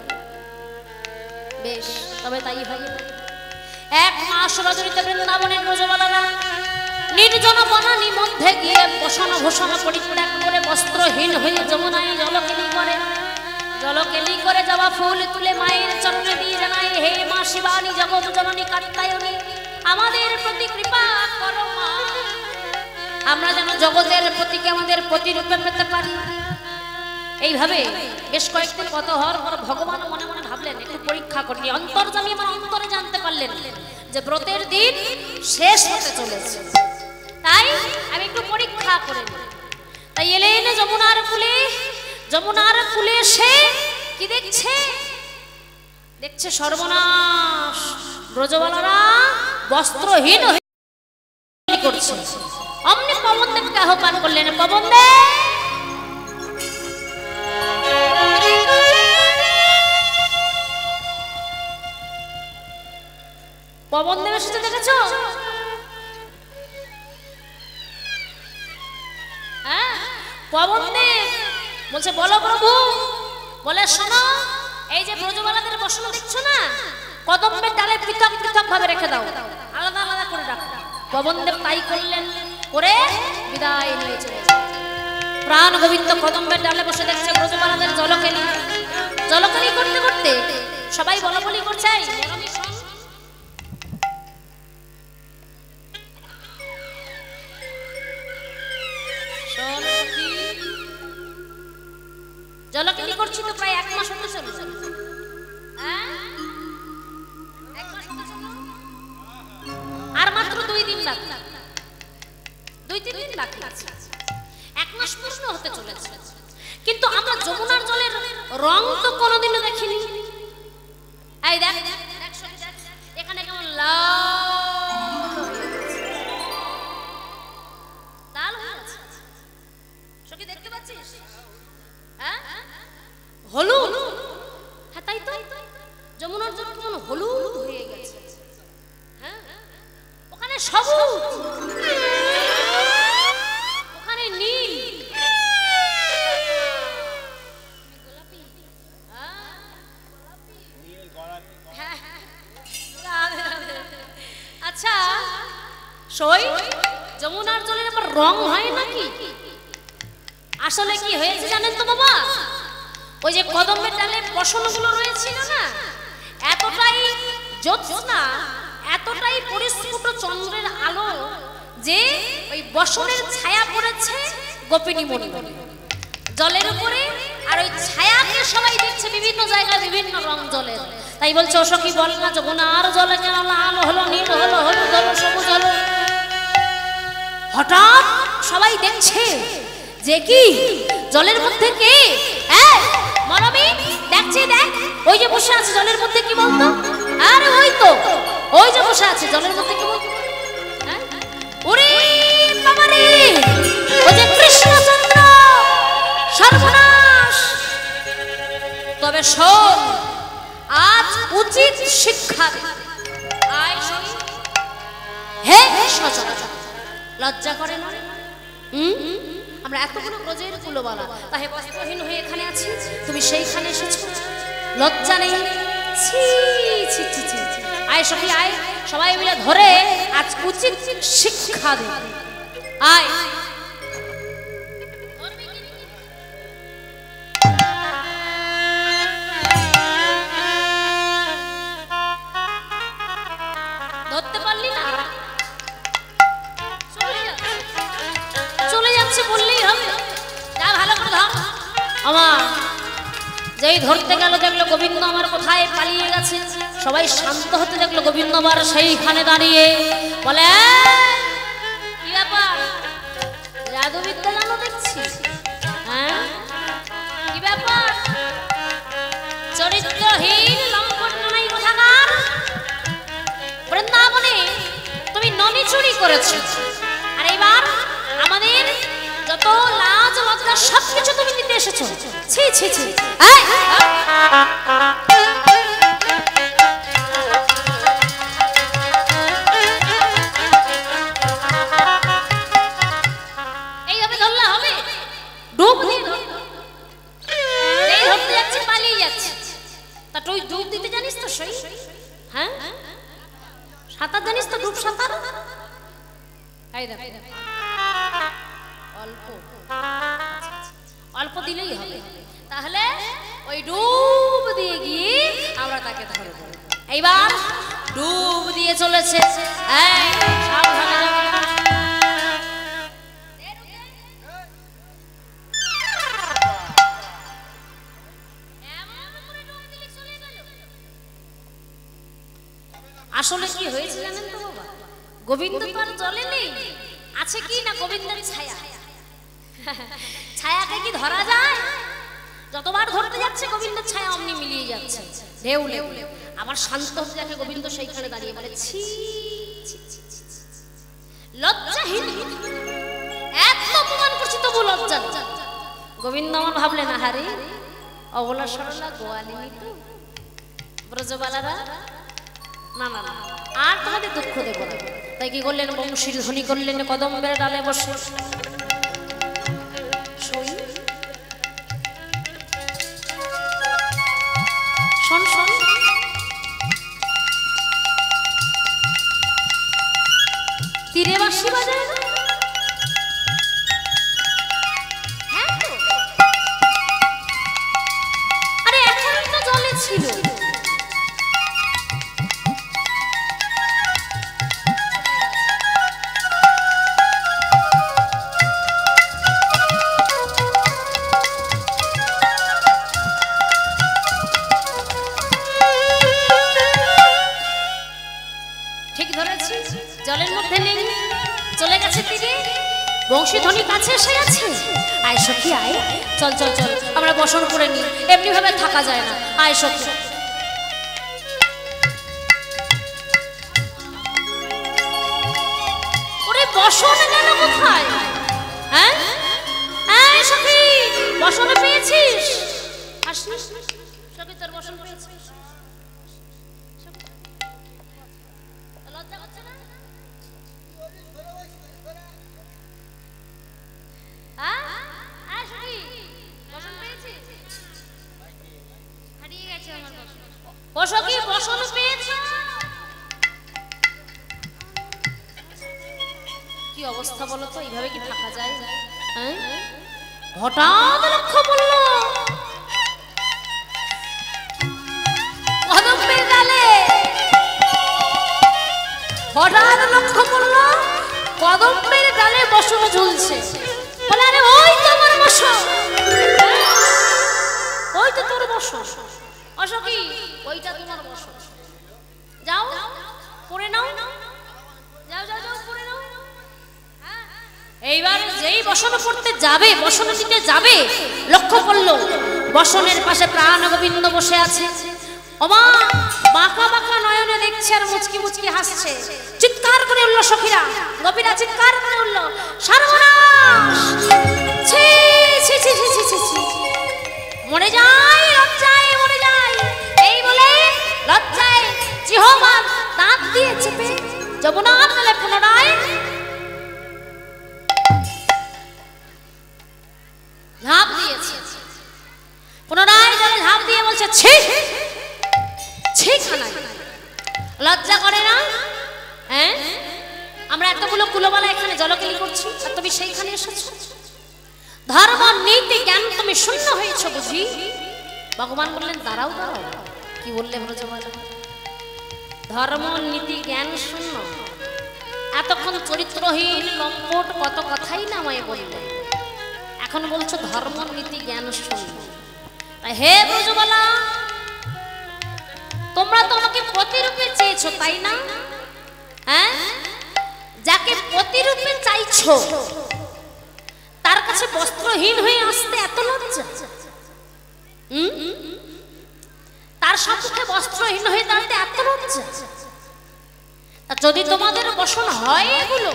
বেশ, তবে তাই হবে। 1 মাস রজনীতে বৃন্দাবনের ব্রজবালারা নির্জন বনানী মধ্যে গিয়ে বসানো ঘোষণা পরিত্যাগ করে বস্ত্রহীন হয়ে যমুনায় জলকেলি করে জবা ফুল তুলে মায়ের চরণে দিয়ে জানায়, হে মা শিবানী, জগৎ জননী কাত্যায়নী, আমাদের প্রতি কৃপা করো মা, আমরা যেন জগতের প্রতিকে আমাদের প্রতিরূপে পেতে পারি। এইভাবে বেশ কয়েকদিন কত হওয়ার পর ভগবান মনে মনে ভাবলেন, একটু পরীক্ষা করি। অন্তর্যামী আমার অন্তরে জানতে পারলেন যে ব্রতের দিন শেষ হতে চলেছে, তাই আমি একটু পরীক্ষা করে নিই। তাই এলেন যমুনার কুলে এসে কি দেখছে সর্বনাশ, ব্রজবালারা বস্ত্রহীন হয়ে করছে। অমনি পবনদেবকে আহ্বান করলেন, পবনদেব, পবনদেব এসেছে দেখেছো? হ্যাঁ, পবনদেব বলছে, বলো প্রভু। বলে, শোনো, এই যে ব্রজবালাদের বসানো দেখছো না, কদম্বের ডালে পৃথক পৃথক ভাবে রেখে দাও, আলাদা আলাদা করে রাখো। পবনদেব তাই করলেন, করে বিদায় নিয়ে চলে যায়। প্রাণ গোবিন্দ কদম্বের ডালে বসে দেখছে ব্রজবালাদের জলকেলি করতে করতে সবাই বলাবলি করছে, জলকেলি করছি তো প্রায় 1 মাস হতে চলল। আর মাত্র 2 দিন বাকি, 2-3 দিন বাকি আছে, 1 মাস পূর্ণ হতে চলেছে। কিন্তু আমরা যমুনার জলের রং তো কোনোদিনও দেখিনি। এই দেখ, এখানে কেমন লাল হয়ে আছে, সখী দেখতে পাচ্ছিস? হ্যাঁ, হলুদ। হ্যাঁ, তাই তো, যমুনার জল কেমন হলুদ হয়ে গেছে। হ্যাঁ, ওখানে সবুজ, ওখানে নীল, গোলাপি। আচ্ছা সই, যমুনার জলের আবার রং হয় নাকি? আসলে কি হয়েছে জানেন তো বাবা, ওই যে কদম্বের ডালে বসনগুলো রয়েছিল না, এতটাই জ্যোৎস্না, এতটাই পরিস্ফুট চন্দ্রের আলো যে ওই বসনের ছায়া পড়েছে গোপিনী মণ্ডল জলের উপরে, আর ওই ছায়াকে সবাই দেখছে বিভিন্ন জায়গায় বিভিন্ন রং জলের। তাই বলছে, ও সখী বল না, যমুনার জলে কেন লাল হলো, নীল হলো, হলুদ হলো, সবুজ হলো। হঠাৎ সবাই দেখছে যে কি জলের মধ্যে কে? মরমি দেখছি, দেখ, ওই যে বসে আছে জলের মধ্যে, কি বলতো? আরে ওই তো, ওই যে বসে আছে জলের মধ্যে, কি বলতো? ওরে বাবা রে, ওই যে কৃষ্ণচন্দ্র। সর্বনাশ! তবে শোন, আজ উচিত শিক্ষা দে। আয় শোন, হে কৃষ্ণচন্দ্র, লজ্জা করে না? আমরা এতগুলো ব্রজের কুলবালা, তাহে বস্ত্রহীন হয়ে এখানে আছি, তুমি সেইখানে এসেছো, লজ্জা নেই? ছি ছি ছি ছি। আয় সখী আয়, সবাই মিলে ধরে আজ উচিত শিক্ষা দে। আয়, ধরতে পারলি না? চলে যাচ্ছে বললেই হবে, যা ভালো করে ধর। আমার যেই ধরতে গেল দেখলো গোবিন্দ আমার কোথায় পালিয়ে গেছে, সবাই শান্ত হতে দেখলো গোবিন্দ আবার সেইখানে দাঁড়িয়ে বলে, কি ব্যাপার, জাদুবিদ্যা জানো দেখছি? হ্যাঁ, কি ব্যাপার, চরিত্রহীন লম্পট নাই কোথাকার, বৃন্দাবনে তুমি ননি চুরি করেছো। তো সবকিছু তুমি নিতে এসেছো। ছি ছি ছি, এইভাবে ধরলে হবে? ডুব দিয়ে ধরতে যাচ্ছে পালিয়ে যাচ্ছে। তা তুই ডুব দিতে জানিস তো? সেই হ্যাঁ, সাঁতার জানিস তো? ডুব সাঁতার অল্প অল্প দিলেই হবে। তাহলে ওই ডুব দিয়ে গিয়ে আমরা তাকে ধরবো। এইবার ডুব দিয়ে চলেছে, সাবধানে যাবে। আসলে কি হয়েছে জানেন তো বাবা? গোবিন্দ তো আর জলে নেই, আছে কি না গোবিন্দের ছায়া। ছায়াকে কি ধরা যায়? যতবার ধরতে যাচ্ছে গোবিন্দের ছায়া অমনি মিলিয়ে যাচ্ছে ঢেউলে। আবার শান্ত হয়ে যাকে গোবিন্দ সেইখানে দাঁড়িয়ে বলে, ছি লজ্জাহীন, এত অপমান করছি তবু লজ্জা নেই। গোবিন্দ আমার ভাবলেন, আহারে অবলা সরলা গোয়ালিনী তো ব্রজবালারা, না না না আর তোমাদের দুঃখ দেব না। তাই কি করলেন? বংশীর ধ্বনি করলেন, কদম্বের ডালে বসে শোন শোন, তীরে বাঁশি বাজায় না? হ্যাঁ তো, আরে এখন তো জলে ছিল। জলের মধ্যে নেই, চলে গেছে তীরে। বংশীধ্বনি কাছে এসে আছে, আয় সখী আয়, চল চল চল আমরা বসন করে নিই, এমনি ভাবে থাকা যায় না, আয় সখী। ওরে বসন গেল কোথায়? হ্যাঁ আয় সখী, বসনে পেয়েছিস? আসিস সখী, তোর বসন পেয়েছিস? লজ্জা করছে না? কি অবস্থা বলো তো, এইভাবে কি থাকা যায়? হঠাৎ লক্ষ্য পড়লো কদম্বের ডালে, হঠাৎ লক্ষ্য করলো কদম্বের ডালে বসন ঝুলছে। বলে, আরে ওই তো আমার বসন, ওই তো তোর বসন। অসখী, ওইটা তোমার বসন, যাও পড়ে নাও, যাও যাও যাও পড়ে নাও। এইবার যেই বসন পড়তে যাবে, বসন দিতে যাবে, লক্ষ্য করলো বসনের পাশে প্রাণ গোবিন্দ বসে আছে। ওমা বাঁকা বাঁকা নয়নে দেখছে আর মুচকি মুচকি হাসছে। চিৎকার করে উঠল সখীরা, গোপীরা চিৎকার করে উঠল, সর্বনাশ, ছি ছি ছি ছি ছি ছি, মরে যাই লজ্জায়, মরে যাই। এই বলে লজ্জায় জিহ্বা দাঁত দিয়ে চেপে যমুনার তলে পুনরায় ঝাঁপ দিয়েছে। পুনরায় জলে ঝাঁপ দিয়ে বলছে, ছি ছি খানা, লজ্জা করে না? হ্যাঁ, আমরা এতগুলো কুলবালা এখানে জলকেলি করছি আর তুমি সেইখানে এসেছো। ধর্ম নীতি জ্ঞান তুমি শূন্য হয়েছো বুঝি? ভগবান বললেন, দাঁড়াও দাঁড়াও। কি বললে ব্রজবালা? ধর্ম নীতি জ্ঞান শূন্য। এতক্ষণ চরিত্রহীন লম্পট কত কথাই না আমায় বললে, এখন বলছো ধর্ম নীতি জ্ঞান শূন্য। হে ব্রজবালা, তোমরা তো আমাকে প্রতিরূপে চেয়েছো তাই না? হ্যাঁ, যাকে প্রতিরূপে চাইছো তার কাছে বস্ত্রহীন হয়ে আসতে এত লজ্জা? তার সম্মুখে বস্ত্রহীন হয়ে দাঁড়াতে এত লজ্জা? যদি তোমাদের বসন হয় এগুলো,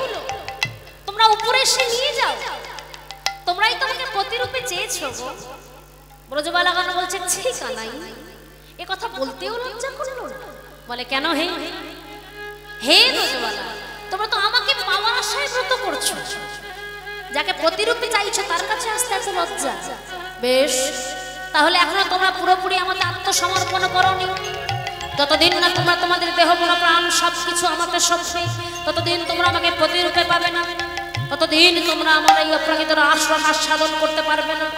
তোমরা উপরে এসে নিয়ে যাও, তোমরাই তো আমাকে প্রতিরূপে চেয়েছো গো। ব্রজবালাগণ বলছে, ছি কানাই, এ কথা বলতেও লজ্জা করলো না। বলে, কেন হে হে ব্রজবালা, তোমরা তো আমাকে পাওয়ার আশায় ব্রত করছো, যাকে প্রতিরূপে চাইছো তার কাছে আসতে এত লজ্জা। বেশ, তাহলে এখনো তোমরা পুরোপুরি আমাকে আত্মসমর্পণ করোনি। যতদিন না তোমরা তোমাদের দেহ মন প্রাণ সবকিছু আমাকে সঁপবে, ততদিন তোমরা আমাকে প্রতিরূপে পাবে না, ততদিন তোমরা আমার এই অপ্রাকৃত আশ্রম আস্বাদন করতে পারবে না।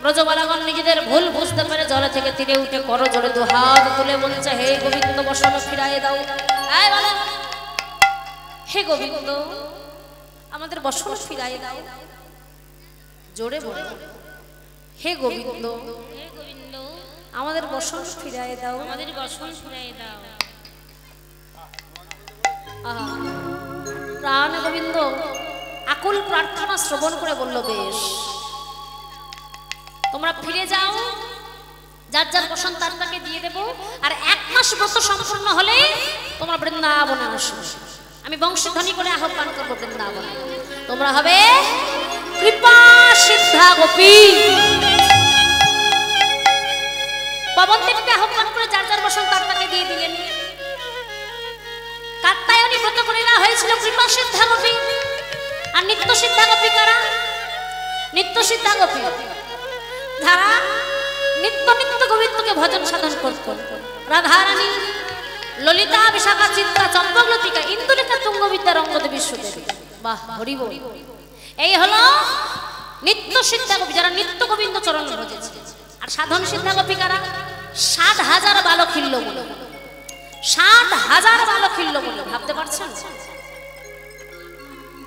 ব্রজবালাগণ নিজেদের ভুল বুঝতে পেরে জলে থেকে তীরে উঠে করো জোরে দুহাত তুলে বলছে, হে গোবিন্দ বসন ফিরাইয়ে দাও। হে গোবিন্দ, আমাদের বসন ফিরাইয়ে দাও। জোরে বলো, হে গোবিন্দ, হে গোবিন্দ, আমাদের বসন ফিরাইয়ে দাও, আমাদের বসন ফিরাইয়ে দাও। প্রাণ গোবিন্দ আকুল প্রার্থনা শ্রবণ করে বলল, বেশ, তোমরা ফিরে যাও, যার যার বসন তার তাকে দিয়ে দেবো, আর 1 মাস ব্রত সম্পূর্ণ হলে তোমরা বৃন্দাবনে আসো। আমি বংশধ্বনি করে আহ্বান করবো বৃন্দাবনে, তোমরা হবে কৃপা সিদ্ধা গোপী। পবন দেবকে আহ্বান করে যার যার বসন তার তাকে দিয়ে দিলেন। কাত্যায়নী ব্রত করে না হয়েছিল কৃপা সিদ্ধা গোপী, আর নিত্য সিদ্ধা গোপী কারা? নিত্য সিদ্ধা গোপী যারা নিত্য নিত্য গোবিন্দকে ভজন সাধন করত। রাধারানী, ললিতা, বিশাখা, চিত্রা, চম্পকলতিকা, ইন্দুলেখা, তুঙ্গবিদ্যা, রঙ্গদেবী, সুদেবী। বাহ, হরি বল। এই হলো নিত্য সিদ্ধা গোপী, যারা নিত্য গোবিন্দ চরণ ভজেছে। আর সাধন সিদ্ধা গোপী কারা? 60,000 বালখিল্য বলে, 60,000 বালখিল্য বলে, ভাবতে পারছেন?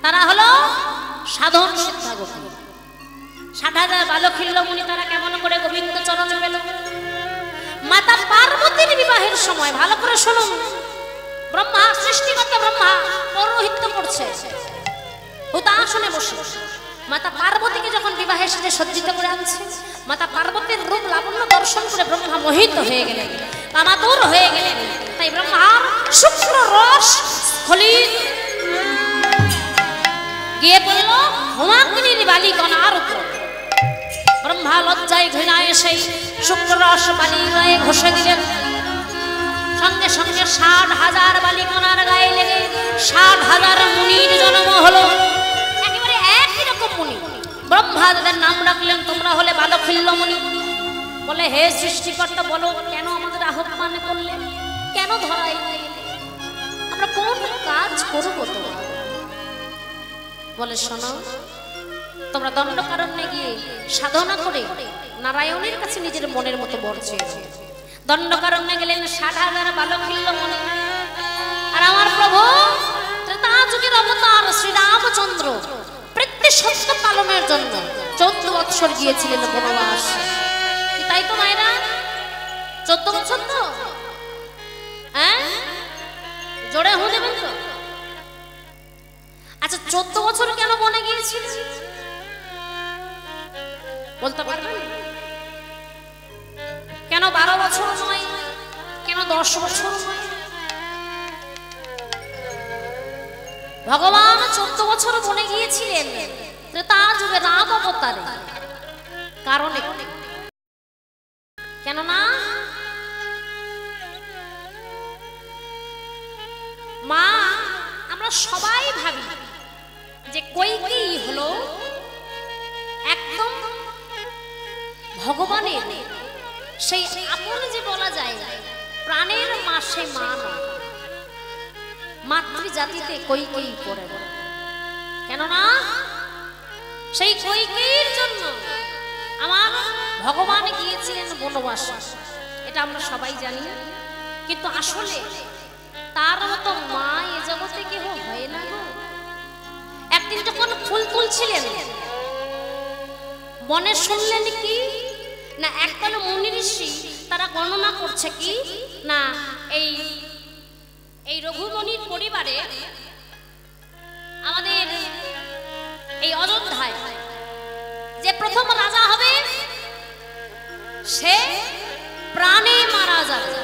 তারা হলো সাধন সিদ্ধা গোপী। 60,000 বালখিল্য মুনি তারা কেমন করে গোবিন্দ চরণ পেল? মাতা পার্বতীর বিবাহের সময়, ভালো করে শুনুন, ব্রহ্মা, সৃষ্টিকর্তা ব্রহ্মা পৌরোহিত্য করছে, হুতাসনে বসে মাতা পার্বতীকে যখন বিবাহের সাথে সজ্জিত করে আনছে, মাতা পার্বতীর রূপ লাবণ্য দর্শন করে ব্রহ্মা মোহিত হয়ে গেলেন, কামাতুর হয়ে গেলেন। তাই ব্রহ্মার শুক্র রস স্খলিত গিয়ে পড়ল হোমাগ্নির বালিকণার উপর। ব্রহ্মা লজ্জায় ঘৃণায় সেই শুক্র রস বালি গায়ে ঘষে দিলেন। সঙ্গে সঙ্গে 60,000 বালিকণার গায়ে লেগে 60,000 মুনির জন্ম হলো। একেবারে একই রকম মুনি। ব্রহ্মা তাদের নাম রাখলেন, তোমরা হলে বালখিল্য মুনি। বলে, হে সৃষ্টিকর্তা, বলো কেন আমাদের আহ্বান করলেন, কেন ধরাই দিলেন, আমরা কোন কাজ করবো তোমার? বলে, শোনো, তোমরা দণ্ডকারণ্যে গিয়ে সাধনা করে নারায়ণের কাছে নিজের মনের মতো বর চেয়েছে। দণ্ডকারণ্যে গেলেন 60,000 বালখিল্য মুনি। আর আমার প্রভু ত্রেতা যুগের অবতার শ্রীরামচন্দ্র প্রত্যেক সত্য পালনের জন্য 14 বৎসর গিয়েছিলেন বনবাস। তাই তো মায়েরা, 14 বছর তো, হ্যাঁ, জোরে হয়ে দেবেন তো? আচ্ছা, 14 বছর কেন বনে গিয়েছিল বলতে পারবেন? কেন 12 বছর নয়, কেন 10 বছর নয়? ভগবান 14 বছর বনে গিয়েছিলেন ত্রেতা যুগে রাম অবতারে। কারণ কেননা মা, আমরা সবাই ভাবি যে কৈকেয়ী হলো একদম ভগবানের সেই আপন, যে বলা যায় প্রাণের মা, সেই মা নয়, মাতৃজাতিতে কৈকেয়ী পড়ে। কেননা সেই কৈকেয়ীর জন্য আমার ভগবান গিয়েছিলেন বনবাসে, এটা আমরা সবাই জানি। কিন্তু আসলে তার মতো মা এ জগতে কেহ হয় না গো। একদিন যখন ফুল তুলছিলেন বনে, শুনলেন কি না, একদল মুনি ঋষি তারা গণনা করছে কি না, এই রঘুমণির পরিবারে আমাদের এই অযোধ্যায় যে প্রথম রাজা হবে সে প্রাণে মারা যাবে,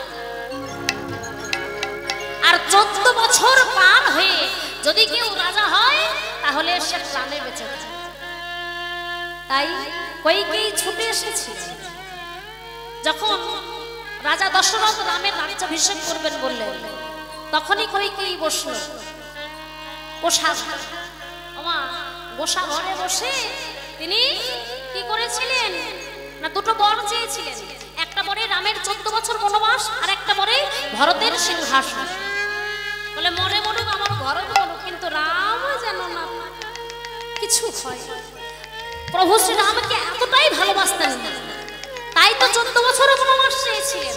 আর 14 বছর পার হয়ে যদি কেউ রাজা হয় তাহলে সে প্রাণে বেঁচে যাবে। তাই কইকেয়ী ছুটে এসেছিল। যখন রাজা দশরথ রামের রাজ্যাভিষেক করবেন বললেন, তখনই কইকেয়ী বসল গোসা গোসা ঘরে বসে তিনি কি করেছিলেন না, দুটো বর চেয়েছিলেন। একটা বরে রামের 14 বছর বনবাস, আর একটা বরে ভরতের সিংহাসন। বলে মরে মরুক আমার ঘরে মরুক, কিন্তু রাম যেন না কিছু হয়। প্রভু শ্রী রামকে এতটাই ভালোবাসতেন না, তাই তো 14 বছর বনবাস চেয়েছিলেন।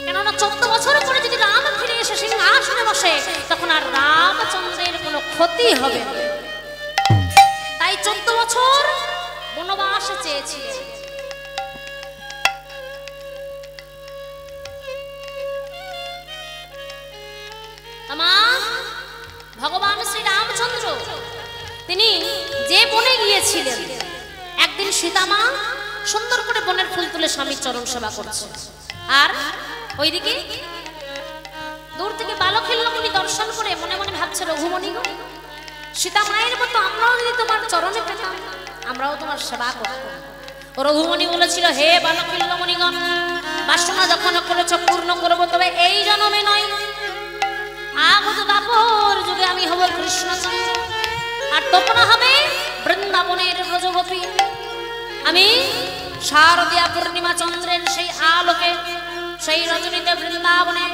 কেননা 14 বছর পরে যদি রাম ফিরে এসে সিংহাসনে বসে, তখন আর রামচন্দ্রের কোনো ক্ষতি হবে না। তাই 14 বছর বনবাস চেয়েছিলেন। ভগবান শ্রী রামচন্দ্র তিনি যে বনে গিয়েছিলেন, একদিন সীতামা সুন্দর করে বনের ফুল তুলে স্বামীর চরণ সেবা করছে, আর ওইদিকে দূর থেকে বালখিল্যমণি দর্শন করে মনে মনে ভাবছে, রঘুমণি গো, সীতা মায়ের মতো আমরাও যদি তোমার চরণে পেতাম, আমরাও তোমার সেবা করতাম। রঘুমণি বলেছিল, হে বালখিল্যমণিগণ, বাসনা যখন করেছ পূর্ণ করবো, তবে এই জন্মে নয়, আগত দাপর যুগে আমি হব কৃষ্ণচন্দ্র, আর তোমরা হবে বৃন্দাবনের ব্রজগোপী। আমি শারদীয়া পূর্ণিমা চন্দ্রের সেই আলোকে সেই রজনীতে বৃন্দাবনে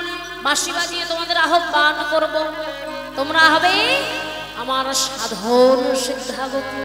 বাঁশি বাজিয়ে তোমাদের আহ্বান করব, তোমরা হবে আমার সাধন সিদ্ধাগোপী।